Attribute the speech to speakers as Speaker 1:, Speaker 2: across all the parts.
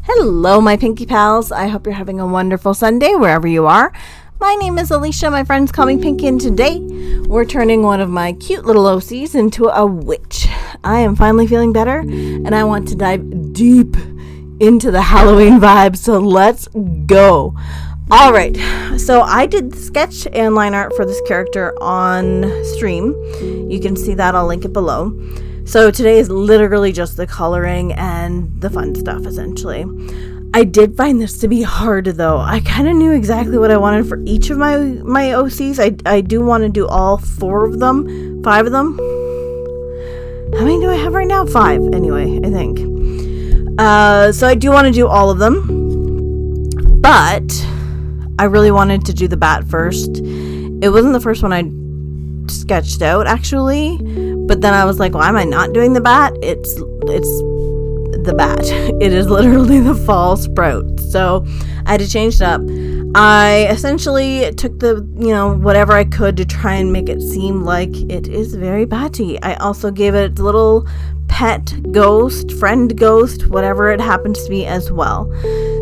Speaker 1: Hello, my Pinky Pals. I hope you're having a wonderful Sunday wherever you are. My name is Alicia. My friends call me Pinky, and today we're turning one of my cute little OCs into a witch. I am finally feeling better, and I want to dive deep into the Halloween vibe, so let's go. All right, so I did the sketch and line art for this character on stream. You can see that. I'll link it below. So today is literally just the coloring and the fun stuff, essentially. I did find this to be hard, though. I kind of knew exactly what I wanted for each of my OCs. I do want to do all 5 of them. How many do I have right now? 5, anyway, I think. So I do want to do all of them. But I really wanted to do the bat first. It wasn't the first one I sketched out, actually. But then I was like, why am I not doing the bat? It's the bat. It is literally the fall sprout. So I had to change it up. I essentially took the, whatever I could to try and make it seem like it is very batty. I also gave it its little pet ghost, friend ghost, whatever it happens to be as well.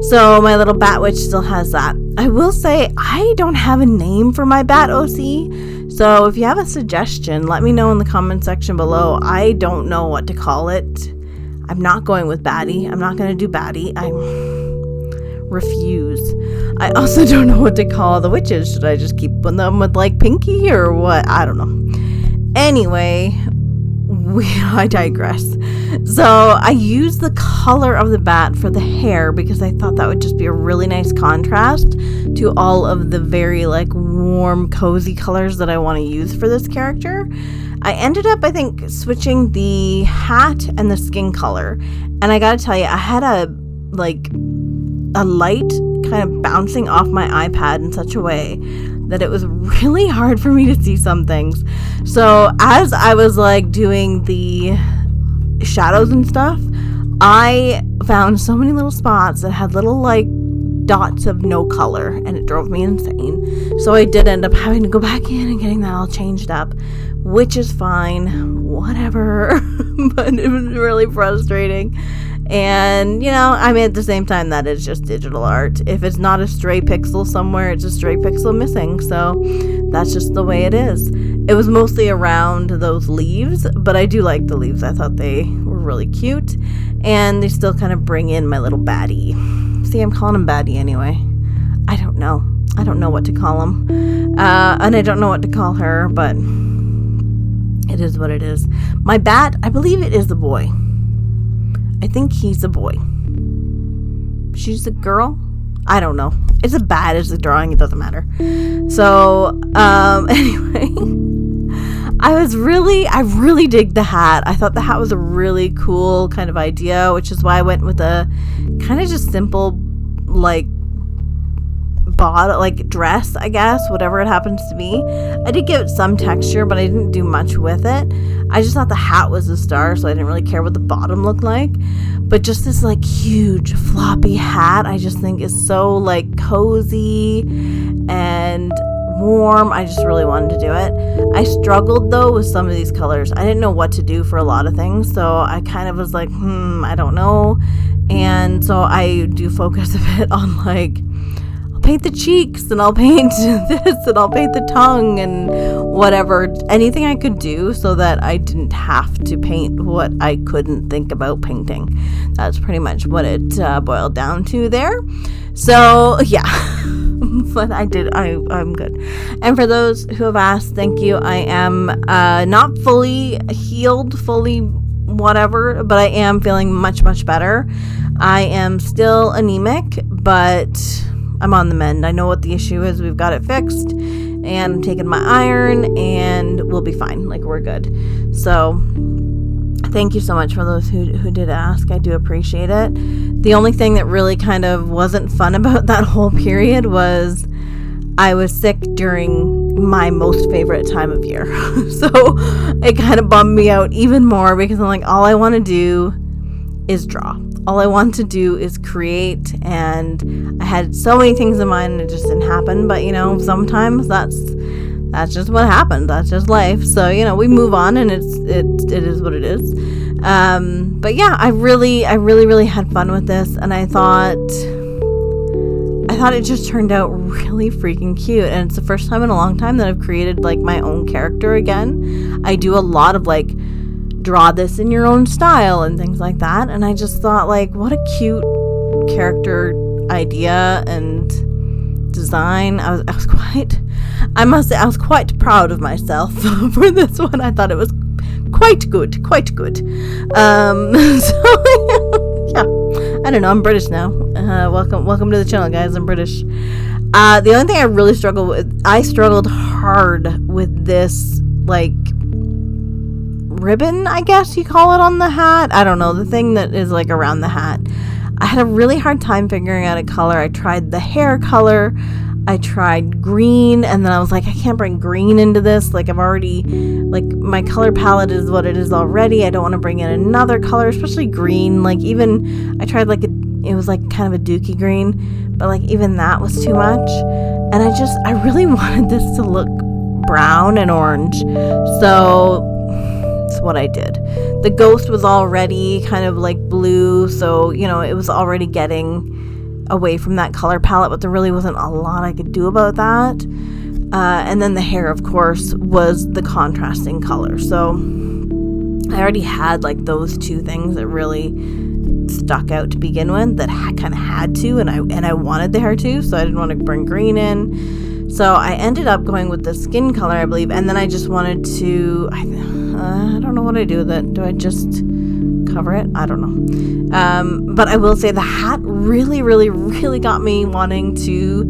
Speaker 1: So my little bat witch still has that. I will say I don't have a name for my bat OC. So if you have a suggestion, let me know in the comment section below. I don't know what to call it. I'm not going with Batty. I'm not going to do Batty. I refuse. I also don't know what to call the witches. Should I just keep them with like Pinky or what? I don't know. Anyway, I digress. So I used the color of the bat for the hair because I thought that would just be a really nice contrast to all of the very warm, cozy colors that I want to use for this character. I ended up, I think, switching the hat and the skin color. And I gotta tell you, I had a light kind of bouncing off my iPad in such a way that it was really hard for me to see some things. So as I was doing the shadows and stuff, I found so many little spots that had little dots of no color, and it drove me insane. So I did end up having to go back in and getting that all changed up, which is fine, whatever. But it was really frustrating. And at the same time, that is just digital art. If it's not a stray pixel somewhere, it's a stray pixel missing. So that's just the way it is. It was mostly around those leaves, but I do like the leaves. I thought they were really cute, and they still kind of bring in my little baddie. See, I'm calling him baddie anyway. I don't know what to call him, and I don't know what to call her, but it is what it is. My bat, I believe it is a boy. I think he's a boy. She's a girl? I don't know. It's a bat. It's a drawing. It doesn't matter. So, anyway, I really dig the hat. I thought the hat was a really cool kind of idea, which is why I went with a kind of just simple, dress, I guess, whatever it happens to be. I did give it some texture, but I didn't do much with it. I just thought the hat was a star, so I didn't really care what the bottom looked like. But just this huge floppy hat, I just think is so cozy and warm. I just really wanted to do it. I struggled though with some of these colors. I didn't know what to do for a lot of things, so I kind of was like, I don't know. And so I do focus a bit on I'll paint the cheeks, and I'll paint this, and I'll paint the tongue, and whatever, anything I could do so that I didn't have to paint what I couldn't think about painting. That's pretty much what it boiled down to there. So yeah. But I'm good. And for those who have asked, thank you. I am not fully healed, fully whatever, but I am feeling much, much better. I am still anemic, but I'm on the mend. I know what the issue is. We've got it fixed, and I'm taking my iron, and we'll be fine. We're good. So thank you so much for those who did ask. I do appreciate it. The only thing that really kind of wasn't fun about that whole period was I was sick during my most favorite time of year. So it kind of bummed me out even more, because I'm all I want to do is draw. All I want to do is create, and I had so many things in mind and it just didn't happen. But sometimes that's just what happens. That's just life. So we move on, and it is what it is. But yeah, I really had fun with this, and I thought it just turned out really freaking cute. And it's the first time in a long time that I've created like my own character again. I do a lot of like draw this in your own style and things like that, and I just thought like, what a cute character idea and design. I was quite proud of myself for this one. I thought it was quite good. So yeah, I don't know, I'm British now. Welcome to the channel, guys. I'm British. The only thing I struggled hard with this, like, ribbon, I guess you call it, on the hat. I don't know, the thing that is like around the hat. I had a really hard time figuring out a color. I tried the hair color, I tried green, and then I was like, I can't bring green into this. Like, I've already, like, my color palette is what it is already. I don't want to bring in another color, especially green. Like, even I tried like it was like kind of a dookie green, but like even that was too much. And I really wanted this to look brown and orange, so that's what I did. The ghost was already kind of like blue, so you know, it was already getting away from that color palette, but there really wasn't a lot I could do about that. And then the hair, of course, was the contrasting color, so I already had like those two things that really stuck out to begin with, that kind of had to, and I wanted the hair too, so I didn't want to bring green in. So I ended up going with the skin color, I believe, and then I just wanted to, I don't know what I do with it. Do I just cover it? I don't know. But I will say the hat really got me wanting to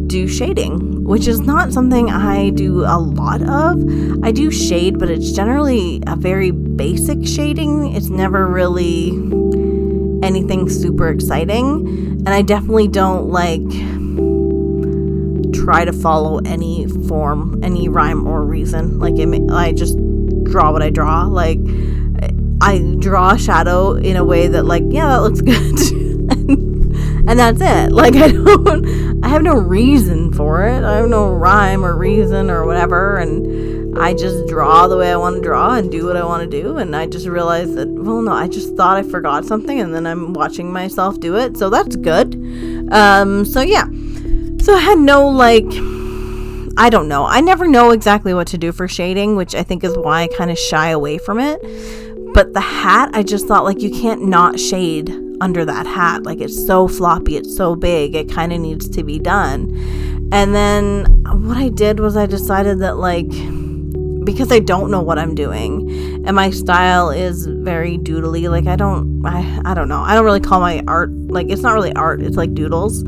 Speaker 1: do shading, which is not something I do a lot of. I do shade, but it's generally a very basic shading. It's never really anything super exciting, and I definitely don't like try to follow any form, any rhyme or reason. Like, I just draw what I draw. Like, I draw a shadow in a way that, like, yeah, that looks good. and that's it. Like, I have no reason for it. I have no rhyme or reason or whatever, and I just draw the way I want to draw and do what I want to do. And I just realized that, well, no, I just thought I forgot something, and then I'm watching myself do it, so that's good. So yeah. So I had no, like, I don't know. I never know exactly what to do for shading, which I think is why I kind of shy away from it. But the hat, I just thought, like, you can't not shade under that hat. Like, it's so floppy, it's so big, it kind of needs to be done. And then what I did was I decided that, like, because I don't know what I'm doing, and my style is very doodly, like, I don't know. I don't really call my art, like, it's not really art, it's like doodles.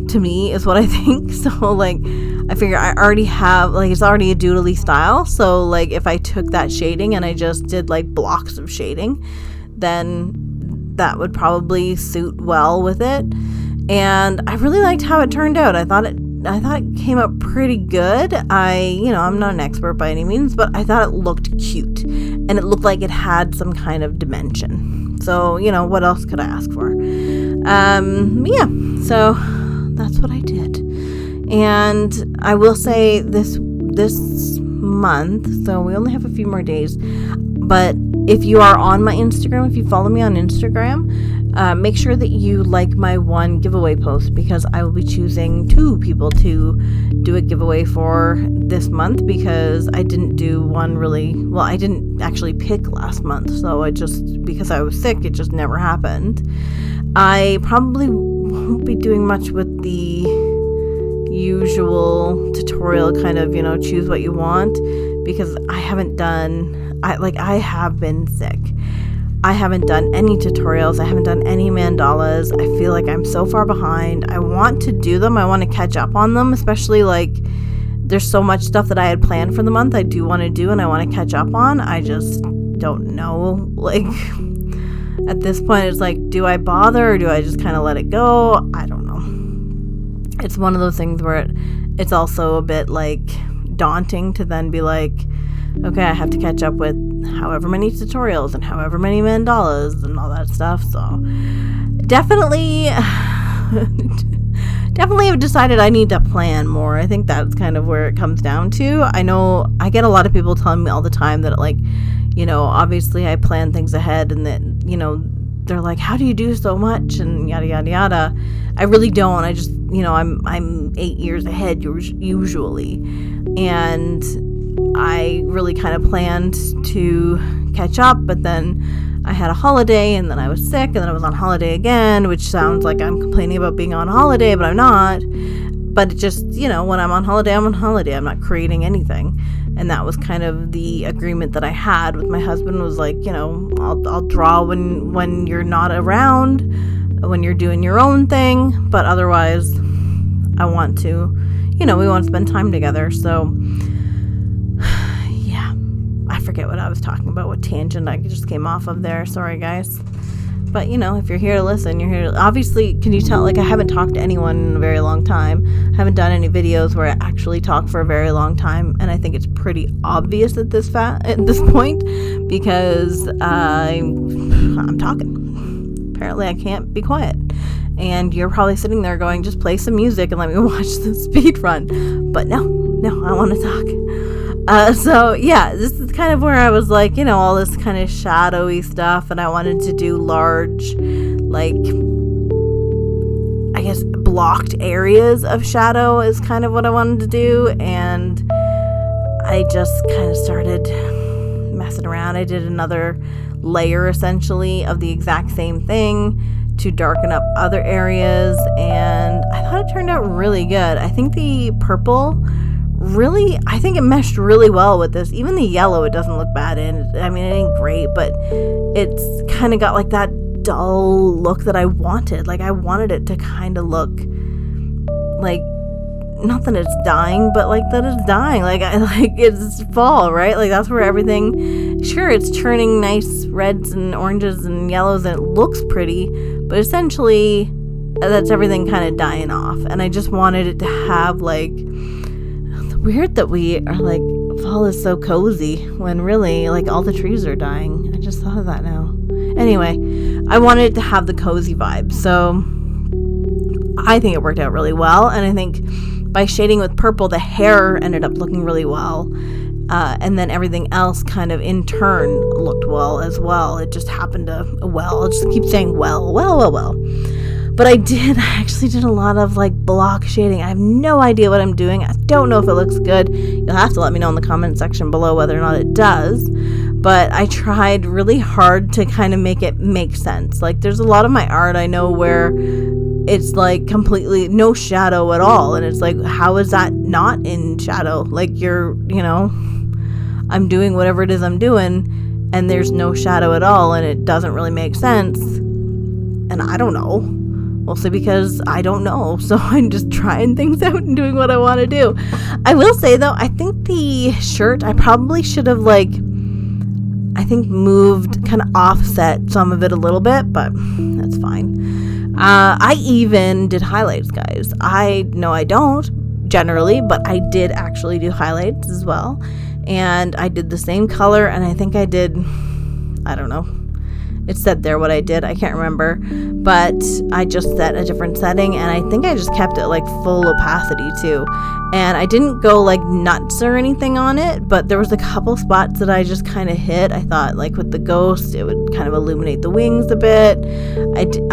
Speaker 1: To me is what I think. So like, I figure I already have, like, it's already a doodly style, so like if I took that shading and I just did like blocks of shading, then that would probably suit well with it. And I really liked how it turned out. I thought it came out pretty good. I'm not an expert by any means, but I thought it looked cute, and it looked like it had some kind of dimension. So, what else could I ask for? Yeah, so that's what I did. And I will say this month, so we only have a few more days, but if you are on my Instagram, if you follow me on Instagram, make sure that you like my one giveaway post, because I will be choosing 2 people to do a giveaway for this month, because I didn't do one I didn't actually pick last month, so because I was sick, it just never happened. I probably won't be doing much with the usual tutorial kind of, choose what you want, because I have been sick. I haven't done any tutorials. I haven't done any mandalas. I feel like I'm so far behind. I want to do them. I want to catch up on them, especially like there's so much stuff that I had planned for the month I do want to do and I want to catch up on. I just don't know. Like, at this point, it's like, do I bother or do I just kind of let it go? I don't know. It's one of those things where it's also a bit like daunting to then be like, okay, I have to catch up with however many tutorials and however many mandalas and all that stuff. So definitely have decided I need to plan more. I think that's kind of where it comes down to. I know I get a lot of people telling me all the time that, like, you know, obviously I plan things ahead, and then, you know, they're like, how do you do so much, and yada yada yada. I really don't. I just, you know, I'm 8 years ahead usually, and I really kind of planned to catch up, but then I had a holiday, and then I was sick, and then I was on holiday again, which sounds like I'm complaining about being on holiday, but I'm not. But it just, you know, when I'm on holiday, I'm on holiday. I'm not creating anything. And that was kind of the agreement that I had with my husband, was like, you know, I'll draw when you're not around, when you're doing your own thing, but otherwise I want to, you know, we want to spend time together. So yeah, I forget what I was talking about, what tangent I just came off of there. Sorry guys. But, you know, if you're here to listen, you're here to, obviously, can you tell, like, I haven't talked to anyone in a very long time. I haven't done any videos where I actually talk for a very long time, and I think it's pretty obvious at this point, because I'm talking. Apparently I can't be quiet. And you're probably sitting there going, just play some music and let me watch the speed run. But no, I want to talk. So yeah, this is kind of where I was like, you know, all this kind of shadowy stuff, and I wanted to do large, like, I guess blocked areas of shadow is kind of what I wanted to do, and I just kind of started messing around. I did another layer essentially of the exact same thing to darken up other areas, and I thought it turned out really good. I think the purple really, I think it meshed really well with this. Even the yellow, it doesn't look bad in. I mean, it ain't great, but it's kind of got like that dull look that I wanted. Like, I wanted it to kind of look like, not that it's dying, but like that it's dying. Like, it's fall, right? Like, that's where everything, sure, it's turning nice reds and oranges and yellows, and it looks pretty, but essentially that's everything kind of dying off. And I just wanted it to have, like, weird that we are like, fall is so cozy when really, like, all the trees are dying. I just thought of that now. Anyway, I wanted it to have the cozy vibe, so I think it worked out really well. And I think by shading with purple, the hair ended up looking really well, and then everything else kind of in turn looked well as well. It just happened to, I'll just keep saying well. But I actually did a lot of, like, block shading. I have no idea what I'm doing. I don't know if it looks good. You'll have to let me know in the comment section below whether or not it does. But I tried really hard to kind of make it make sense. Like, there's a lot of my art I know where it's, like, completely no shadow at all. And it's like, how is that not in shadow? Like, you're, you know, I'm doing whatever it is I'm doing, and there's no shadow at all, and it doesn't really make sense. And I don't know. Mostly because I don't know, so I'm just trying things out and doing what I want to do. I will say, though, I think the shirt, I probably should have, like, I think moved, kind of offset some of it a little bit, but that's fine. I even did highlights, guys. I know I don't generally, but I did actually do highlights as well. And I did the same color, and I think I did, I don't know. It said there what I did. I can't remember. But I just set a different setting, and I think I just kept it like full opacity too. And I didn't go like nuts or anything on it, but there was a couple spots that I just kind of hit. I thought, like, with the ghost, it would kind of illuminate the wings a bit.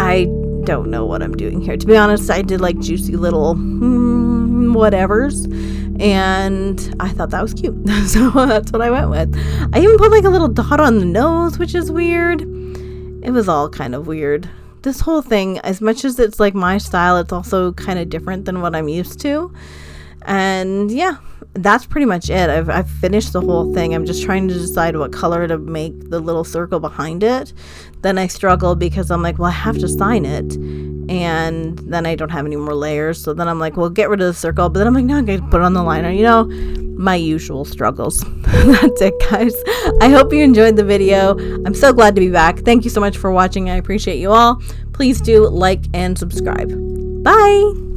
Speaker 1: I don't know what I'm doing here. To be honest, I did like juicy little whatevers, and I thought that was cute. So that's what I went with. I even put like a little dot on the nose, which is weird. It was all kind of weird. This whole thing, as much as it's like my style, it's also kind of different than what I'm used to. And yeah, that's pretty much it. I've finished the whole thing. I'm just trying to decide what color to make the little circle behind it. Then I struggle because I'm like, well, I have to sign it. And then I don't have any more layers. So then I'm like, well, get rid of the circle. But then I'm like, no, I'm going to put it on the liner. You know, my usual struggles. That's it, guys. I hope you enjoyed the video. I'm so glad to be back. Thank you so much for watching. I appreciate you all. Please do like and subscribe. Bye.